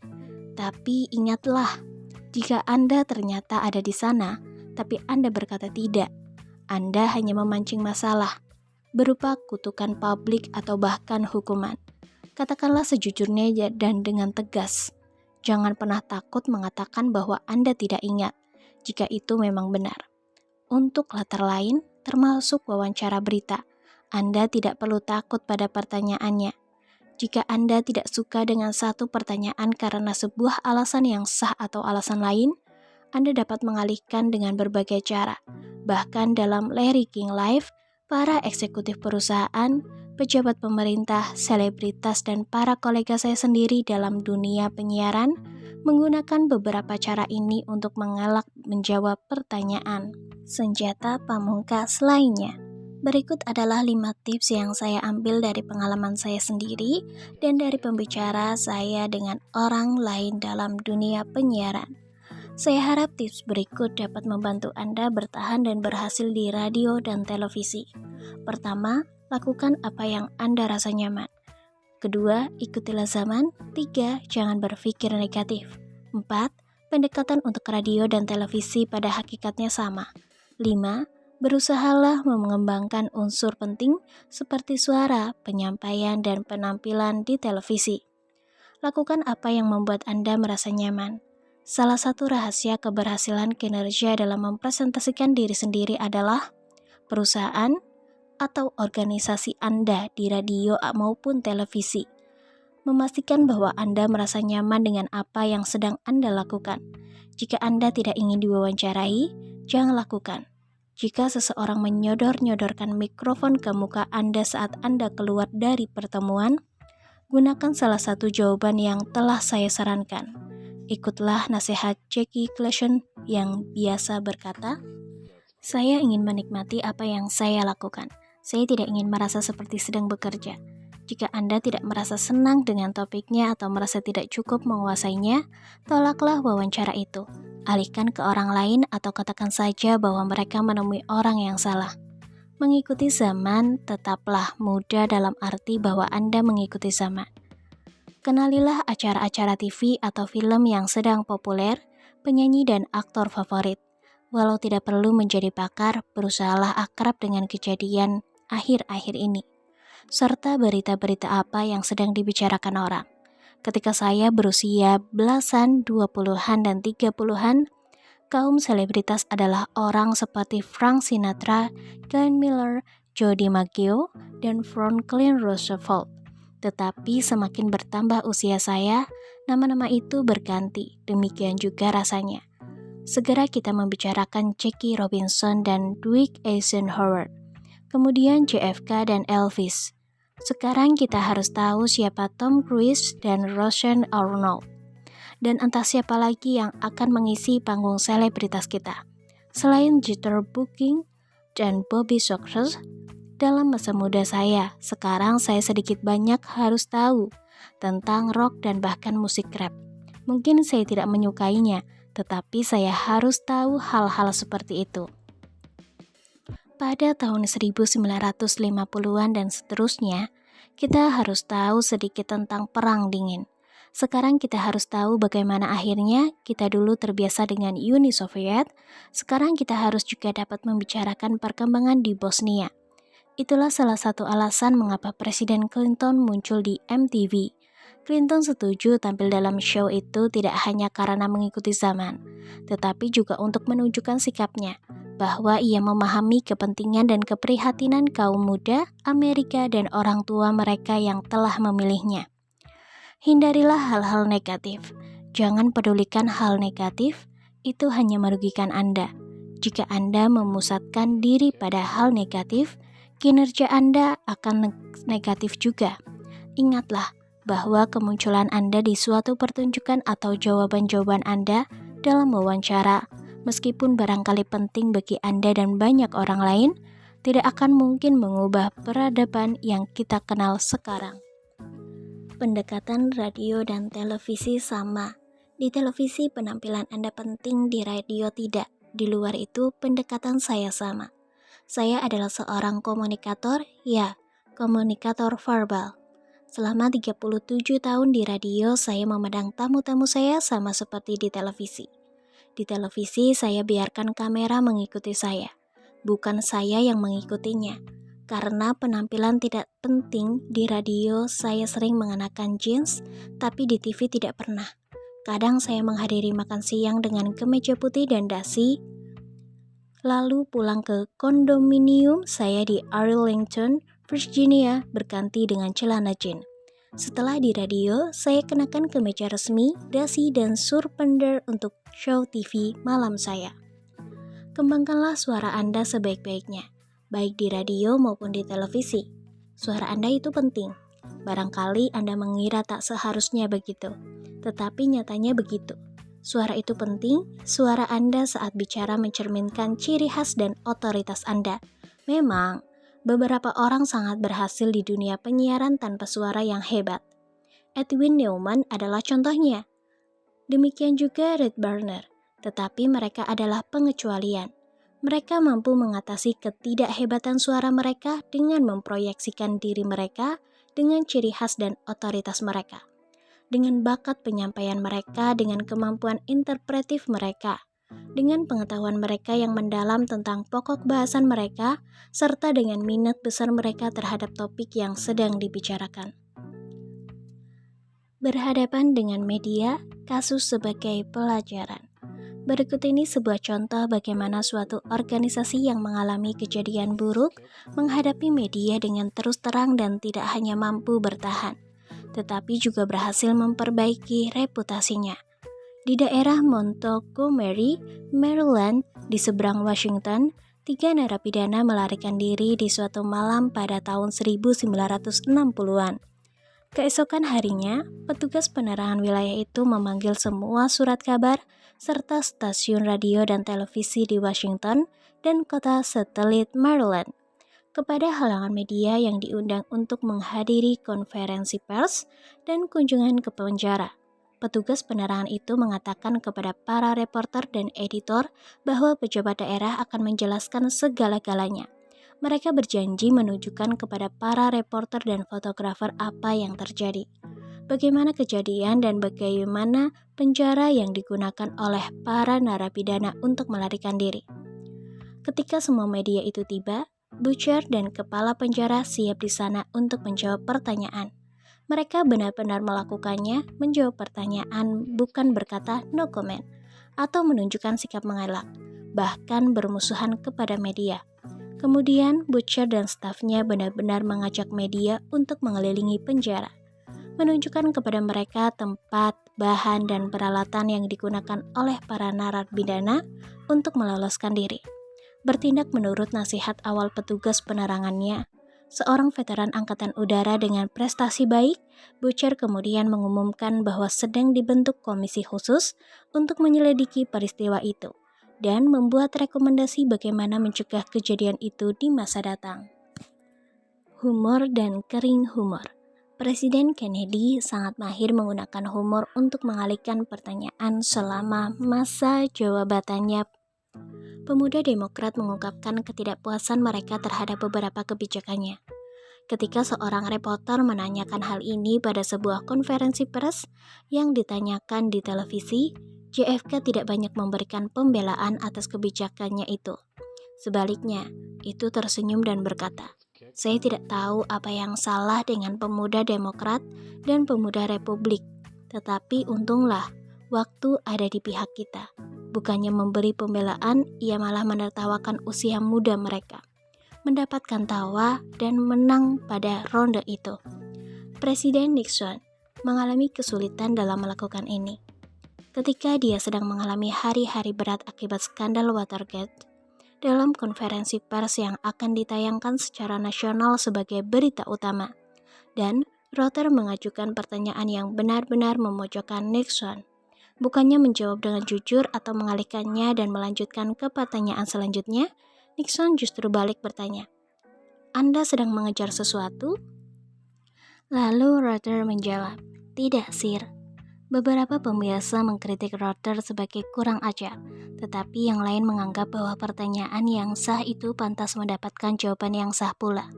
Tapi ingatlah, jika Anda ternyata ada di sana, tapi Anda berkata tidak, Anda hanya memancing masalah, berupa kutukan publik atau bahkan hukuman. Katakanlah sejujurnya dan dengan tegas. Jangan pernah takut mengatakan bahwa Anda tidak ingat, jika itu memang benar. Untuk latar lain, termasuk wawancara berita, Anda tidak perlu takut pada pertanyaannya. Jika Anda tidak suka dengan satu pertanyaan karena sebuah alasan yang sah atau alasan lain, Anda dapat mengalihkan dengan berbagai cara. Bahkan dalam Larry King Live, para eksekutif perusahaan, pejabat pemerintah, selebritas, dan para kolega saya sendiri dalam dunia penyiaran menggunakan beberapa cara ini untuk mengelak menjawab pertanyaan. Senjata pamungkas lainnya. Berikut adalah 5 tips yang saya ambil dari pengalaman saya sendiri dan dari pembicara saya dengan orang lain dalam dunia penyiaran. Saya harap tips berikut dapat membantu Anda bertahan dan berhasil di radio dan televisi. Pertama, lakukan apa yang Anda rasa nyaman. Kedua, ikutilah zaman. 3, jangan berpikir negatif. 4, pendekatan untuk radio dan televisi pada hakikatnya sama. 5, berusahalah mengembangkan unsur penting seperti suara, penyampaian, dan penampilan di televisi. Lakukan apa yang membuat Anda merasa nyaman. Salah satu rahasia keberhasilan kinerja dalam mempresentasikan diri sendiri adalah perusahaan atau organisasi Anda di radio maupun televisi. Memastikan bahwa Anda merasa nyaman dengan apa yang sedang Anda lakukan. Jika Anda tidak ingin diwawancarai, jangan lakukan. Jika seseorang menyodor-nyodorkan mikrofon ke muka Anda saat Anda keluar dari pertemuan, gunakan salah satu jawaban yang telah saya sarankan. Ikutlah nasihat Jackie Classon yang biasa berkata, "Saya ingin menikmati apa yang saya lakukan. Saya tidak ingin merasa seperti sedang bekerja." Jika Anda tidak merasa senang dengan topiknya atau merasa tidak cukup menguasainya, tolaklah wawancara itu. Alihkan ke orang lain atau katakan saja bahwa mereka menemui orang yang salah. Mengikuti zaman tetaplah muda dalam arti bahwa Anda mengikuti zaman. Kenalilah acara-acara TV atau film yang sedang populer, penyanyi dan aktor favorit. Walau tidak perlu menjadi pakar, berusahalah akrab dengan kejadian akhir-akhir ini, serta berita-berita apa yang sedang dibicarakan orang. Ketika saya berusia belasan, 20-an, dan 30-an, kaum selebritas adalah orang seperti Frank Sinatra, Glenn Miller, Joe DiMaggio, dan Franklin Roosevelt. Tetapi semakin bertambah usia saya, nama-nama itu berganti, demikian juga rasanya. Segera kita membicarakan Jackie Robinson dan Dwight Eisenhower, kemudian JFK dan Elvis. Sekarang kita harus tahu siapa Tom Cruise dan Roseanne Arnold. Dan entah siapa lagi yang akan mengisi panggung selebritas kita. Selain Jeter Booking dan Bobby Soxer, dalam masa muda saya, sekarang saya sedikit banyak harus tahu tentang rock dan bahkan musik rap. Mungkin saya tidak menyukainya, tetapi saya harus tahu hal-hal seperti itu. Pada tahun 1950-an dan seterusnya, kita harus tahu sedikit tentang Perang Dingin. Sekarang kita harus tahu bagaimana akhirnya kita dulu terbiasa dengan Uni Soviet, sekarang kita harus juga dapat membicarakan perkembangan di Bosnia. Itulah salah satu alasan mengapa Presiden Clinton muncul di MTV. Clinton setuju tampil dalam show itu tidak hanya karena mengikuti zaman, tetapi juga untuk menunjukkan sikapnya, bahwa ia memahami kepentingan dan keprihatinan kaum muda Amerika dan orang tua mereka yang telah memilihnya. Hindarilah hal-hal negatif. Jangan pedulikan hal negatif, itu hanya merugikan Anda. Jika Anda memusatkan diri pada hal negatif, kinerja Anda akan negatif juga. Ingatlah bahwa kemunculan Anda di suatu pertunjukan atau jawaban-jawaban Anda dalam wawancara, meskipun barangkali penting bagi Anda dan banyak orang lain, tidak akan mungkin mengubah peradaban yang kita kenal sekarang. Pendekatan radio dan televisi sama. Di televisi penampilan Anda penting, di radio tidak. Di luar itu pendekatan saya sama. Saya adalah seorang komunikator, ya, komunikator verbal. Selama 37 tahun di radio, saya memandang tamu-tamu saya sama seperti di televisi. Di televisi, saya biarkan kamera mengikuti saya, bukan saya yang mengikutinya. Karena penampilan tidak penting, di radio saya sering mengenakan jeans, tapi di TV tidak pernah. Kadang saya menghadiri makan siang dengan kemeja putih dan dasi, lalu pulang ke kondominium saya di Arlington, Virginia berganti dengan celana jeans. Setelah di radio, saya kenakan kemeja resmi, dasi, dan surrender untuk show TV malam saya. Kembangkanlah suara Anda sebaik-baiknya, baik di radio maupun di televisi. Suara Anda itu penting. Barangkali Anda mengira tak seharusnya begitu, tetapi nyatanya begitu. Suara itu penting, suara Anda saat bicara mencerminkan ciri khas dan otoritas Anda. Memang, beberapa orang sangat berhasil di dunia penyiaran tanpa suara yang hebat. Edwin Newman adalah contohnya. Demikian juga Red Barner, tetapi mereka adalah pengecualian. Mereka mampu mengatasi ketidakhebatan suara mereka dengan memproyeksikan diri mereka dengan ciri khas dan otoritas mereka. Dengan bakat penyampaian mereka, dengan kemampuan interpretif mereka, dengan pengetahuan mereka yang mendalam tentang pokok bahasan mereka, serta dengan minat besar mereka terhadap topik yang sedang dibicarakan. Berhadapan dengan media, kasus sebagai pelajaran. Berikut ini sebuah contoh bagaimana suatu organisasi yang mengalami kejadian buruk menghadapi media dengan terus terang dan tidak hanya mampu bertahan, tetapi juga berhasil memperbaiki reputasinya. Di daerah Montgomery, Maryland, di seberang Washington, 3 narapidana melarikan diri di suatu malam pada tahun 1960-an. Keesokan harinya, petugas penerangan wilayah itu memanggil semua surat kabar serta stasiun radio dan televisi di Washington dan kota satelit Maryland. Kepada halangan media yang diundang untuk menghadiri konferensi pers dan kunjungan ke penjara. Petugas penerangan itu mengatakan kepada para reporter dan editor bahwa pejabat daerah akan menjelaskan segala-galanya. Mereka berjanji menunjukkan kepada para reporter dan fotografer apa yang terjadi, bagaimana kejadian dan bagaimana penjara yang digunakan oleh para narapidana untuk melarikan diri. Ketika semua media itu tiba, Butcher dan kepala penjara siap di sana untuk menjawab pertanyaan. Mereka benar-benar melakukannya, menjawab pertanyaan, bukan berkata no comment atau menunjukkan sikap mengelak, bahkan bermusuhan kepada media. Kemudian Butcher dan stafnya benar-benar mengajak media untuk mengelilingi penjara, menunjukkan kepada mereka tempat, bahan, dan peralatan yang digunakan oleh para narapidana untuk meloloskan diri. Bertindak menurut nasihat awal petugas penerangannya, seorang veteran angkatan udara dengan prestasi baik, Butcher kemudian mengumumkan bahwa sedang dibentuk komisi khusus untuk menyelidiki peristiwa itu dan membuat rekomendasi bagaimana mencegah kejadian itu di masa datang. Humor dan kering humor. Presiden Kennedy sangat mahir menggunakan humor untuk mengalihkan pertanyaan selama masa jabatannya. Pemuda Demokrat mengungkapkan ketidakpuasan mereka terhadap beberapa kebijakannya. Ketika seorang reporter menanyakan hal ini pada sebuah konferensi pers yang ditanyakan di televisi, JFK tidak banyak memberikan pembelaan atas kebijakannya itu. Sebaliknya, itu tersenyum dan berkata, "Saya tidak tahu apa yang salah dengan pemuda Demokrat dan pemuda Republik, tetapi untunglah waktu ada di pihak kita." Bukannya memberi pembelaan, ia malah menertawakan usia muda mereka, mendapatkan tawa dan menang pada ronde itu. Presiden Nixon mengalami kesulitan dalam melakukan ini. Ketika dia sedang mengalami hari-hari berat akibat skandal Watergate, dalam konferensi pers yang akan ditayangkan secara nasional sebagai berita utama, dan Reuter mengajukan pertanyaan yang benar-benar memojokkan Nixon. Bukannya menjawab dengan jujur atau mengalihkannya dan melanjutkan ke pertanyaan selanjutnya, Nixon justru balik bertanya, "Anda sedang mengejar sesuatu?" Lalu Reuter menjawab, "Tidak, Sir." Beberapa pemirsa mengkritik Reuter sebagai kurang ajar, tetapi yang lain menganggap bahwa pertanyaan yang sah itu pantas mendapatkan jawaban yang sah pula.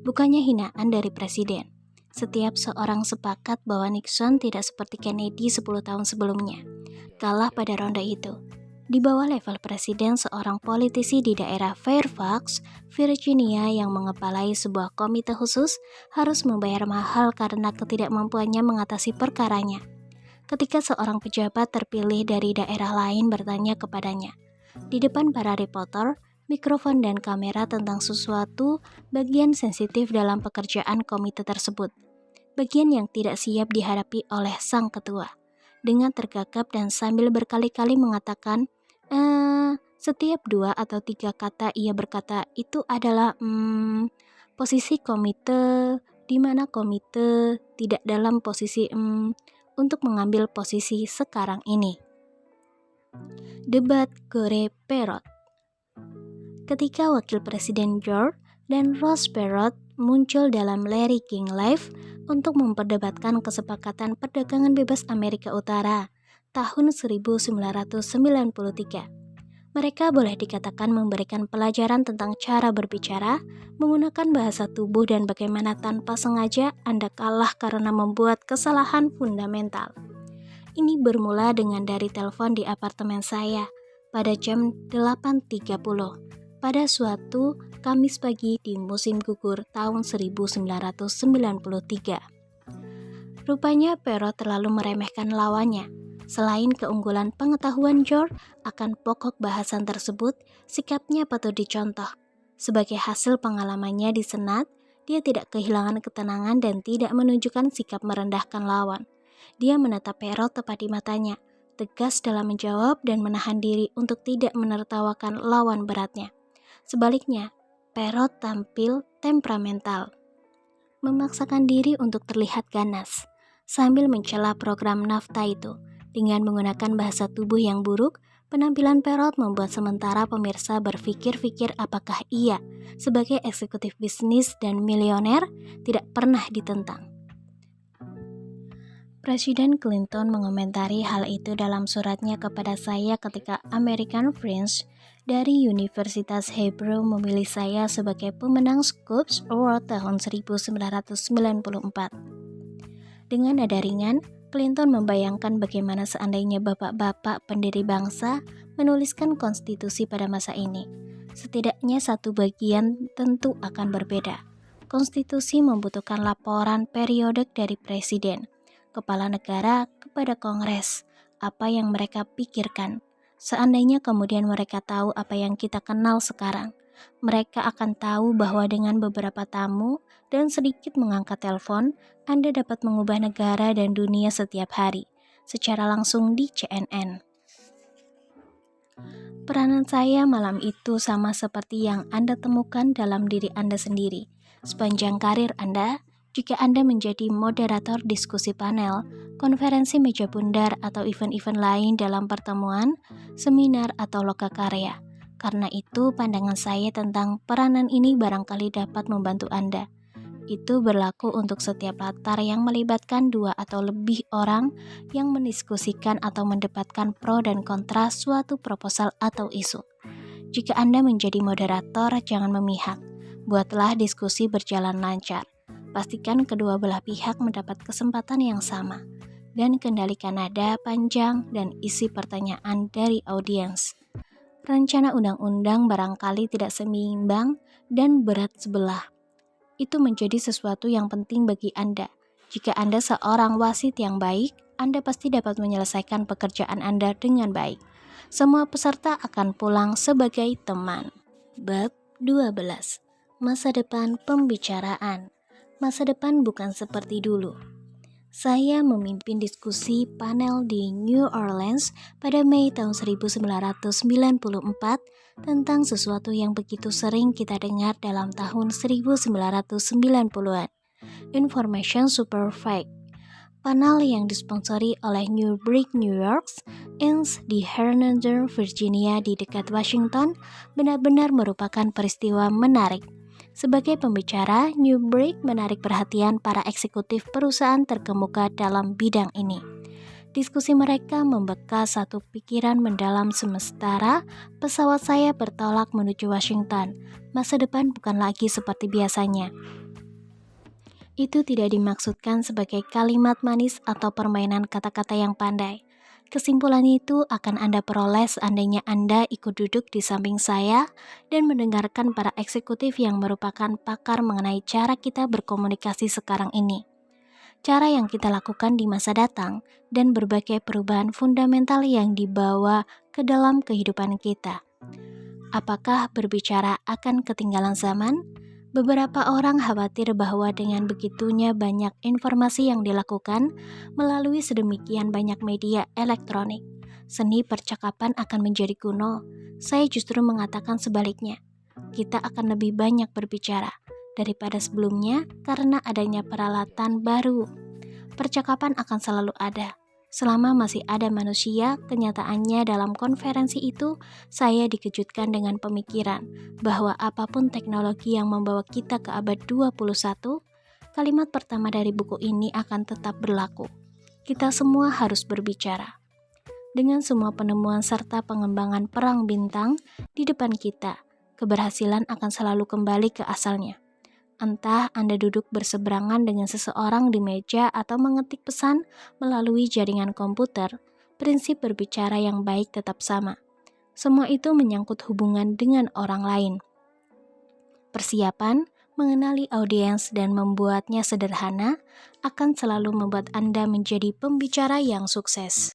Bukannya hinaan dari presiden. Setiap seorang sepakat bahwa Nixon tidak seperti Kennedy 10 tahun sebelumnya, kalah pada ronde itu. Di bawah level presiden, seorang politisi di daerah Fairfax, Virginia yang mengepalai sebuah komite khusus harus membayar mahal karena ketidakmampuannya mengatasi perkaranya. ketika seorang pejabat terpilih dari daerah lain bertanya kepadanya, di depan para reporter, mikrofon dan kamera tentang sesuatu bagian sensitif dalam pekerjaan komite tersebut. Bagian yang tidak siap dihadapi oleh sang ketua. Dengan tergagap dan sambil berkali-kali mengatakan, setiap 2 atau 3 kata ia berkata itu adalah posisi komite, di mana komite tidak dalam posisi untuk mengambil posisi sekarang ini. Debat Gore Perot. Ketika Wakil Presiden George dan Ross Perot muncul dalam Larry King Live untuk memperdebatkan kesepakatan perdagangan bebas Amerika Utara tahun 1993. Mereka boleh dikatakan memberikan pelajaran tentang cara berbicara, menggunakan bahasa tubuh dan bagaimana tanpa sengaja Anda kalah karena membuat kesalahan fundamental. Ini bermula dengan dari telepon di apartemen saya pada jam 8.30 pada suatu Kamis pagi di musim gugur tahun 1993. Rupanya Perot terlalu meremehkan lawannya. Selain keunggulan pengetahuan George akan pokok bahasan tersebut, sikapnya patut dicontoh. Sebagai hasil pengalamannya di Senat, dia tidak kehilangan ketenangan dan tidak menunjukkan sikap merendahkan lawan. Dia menatap Perot tepat di matanya, tegas dalam menjawab dan menahan diri untuk tidak menertawakan lawan beratnya. Sebaliknya, Perot tampil temperamental, memaksakan diri untuk terlihat ganas, sambil mencela program NAFTA itu. Dengan menggunakan bahasa tubuh yang buruk, penampilan Perot membuat sementara pemirsa berpikir-pikir apakah ia, sebagai eksekutif bisnis dan milioner, tidak pernah ditentang. Presiden Clinton mengomentari hal itu dalam suratnya kepada saya ketika American Friends dari Universitas Hebrew memilih saya sebagai pemenang Scoopes Award tahun 1994. Dengan nada ringan, Clinton membayangkan bagaimana seandainya bapak-bapak pendiri bangsa menuliskan konstitusi pada masa ini. Setidaknya satu bagian tentu akan berbeda. Konstitusi membutuhkan laporan periodik dari presiden, kepala negara kepada Kongres, apa yang mereka pikirkan. Seandainya kemudian mereka tahu apa yang kita kenal sekarang, mereka akan tahu bahwa dengan beberapa tamu dan sedikit mengangkat telepon, Anda dapat mengubah negara dan dunia setiap hari, secara langsung di CNN. Peranan saya malam itu sama seperti yang Anda temukan dalam diri Anda sendiri. Sepanjang karir Anda, jika Anda menjadi moderator diskusi panel, konferensi meja bundar atau event-event lain dalam pertemuan, seminar atau lokakarya. Karena itu, pandangan saya tentang peranan ini barangkali dapat membantu Anda. Itu berlaku untuk setiap latar yang melibatkan 2 atau lebih orang yang mendiskusikan atau mendebatkan pro dan kontra suatu proposal atau isu. Jika Anda menjadi moderator, jangan memihak. Buatlah diskusi berjalan lancar. Pastikan kedua belah pihak mendapat kesempatan yang sama. Dan kendalikan nada, panjang, dan isi pertanyaan dari audiens. Rencana undang-undang barangkali tidak seimbang dan berat sebelah. Itu menjadi sesuatu yang penting bagi Anda. Jika Anda seorang wasit yang baik, Anda pasti dapat menyelesaikan pekerjaan Anda dengan baik. Semua peserta akan pulang sebagai teman. Bab 12. Masa depan pembicaraan. Masa depan bukan seperti dulu. Saya memimpin diskusi panel di New Orleans pada Mei tahun 1994 tentang sesuatu yang begitu sering kita dengar dalam tahun 1990-an, Information Superfight. Panel yang disponsori oleh Newsbreak New York, Inc. di Hernando, Virginia di dekat Washington, benar-benar merupakan peristiwa menarik. Sebagai pembicara, Newsbreak menarik perhatian para eksekutif perusahaan terkemuka dalam bidang ini. Diskusi mereka membekas satu pikiran mendalam sementara pesawat saya bertolak menuju Washington. Masa depan bukan lagi seperti biasanya. Itu tidak dimaksudkan sebagai kalimat manis atau permainan kata-kata yang pandai. Kesimpulan itu akan Anda peroleh seandainya Anda ikut duduk di samping saya dan mendengarkan para eksekutif yang merupakan pakar mengenai cara kita berkomunikasi sekarang ini. cara yang kita lakukan di masa datang, dan berbagai perubahan fundamental yang dibawa ke dalam kehidupan kita. Apakah berbicara akan ketinggalan zaman? Beberapa orang khawatir bahwa dengan begitunya banyak informasi yang dilakukan melalui sedemikian banyak media elektronik, seni percakapan akan menjadi kuno. Saya justru mengatakan sebaliknya. Kita akan lebih banyak berbicara daripada sebelumnya karena adanya peralatan baru. Percakapan akan selalu ada. Selama masih ada manusia, kenyataannya dalam konferensi itu, saya dikejutkan dengan pemikiran bahwa apapun teknologi yang membawa kita ke abad 21, kalimat pertama dari buku ini akan tetap berlaku. Kita semua harus berbicara. Dengan semua penemuan serta pengembangan perang bintang di depan kita, keberhasilan akan selalu kembali ke asalnya. Entah Anda duduk berseberangan dengan seseorang di meja atau mengetik pesan melalui jaringan komputer, prinsip berbicara yang baik tetap sama. Semua itu menyangkut hubungan dengan orang lain. Persiapan, mengenali audiens dan membuatnya sederhana akan selalu membuat Anda menjadi pembicara yang sukses.